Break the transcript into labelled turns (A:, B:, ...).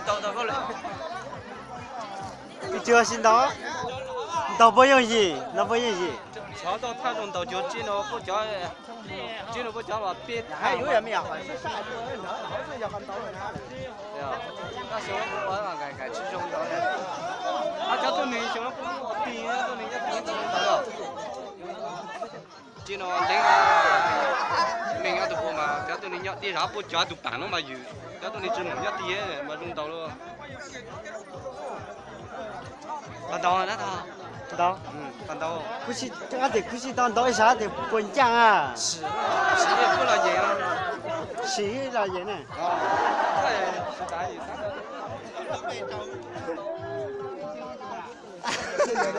A: 到过来。
B: 你这是到，到不容易，那不容易。
A: 桥到太中到就进了不加，进了不加吧，别
C: 还有人没有？
A: 对啊，那时候我爱吃中到的，啊，叫对面上了，边啊，对面一边中到了，进了另一度嘛，叫对面一啲啥不加度板了嘛有，叫对面只弄一啲嘛中到了。看到那套。
B: 到，
A: 看到。
B: 可惜这个得可惜到一下得不讲啊。
A: 是也不了解啊。
B: 是了解呢。
A: 啊，对，是大意。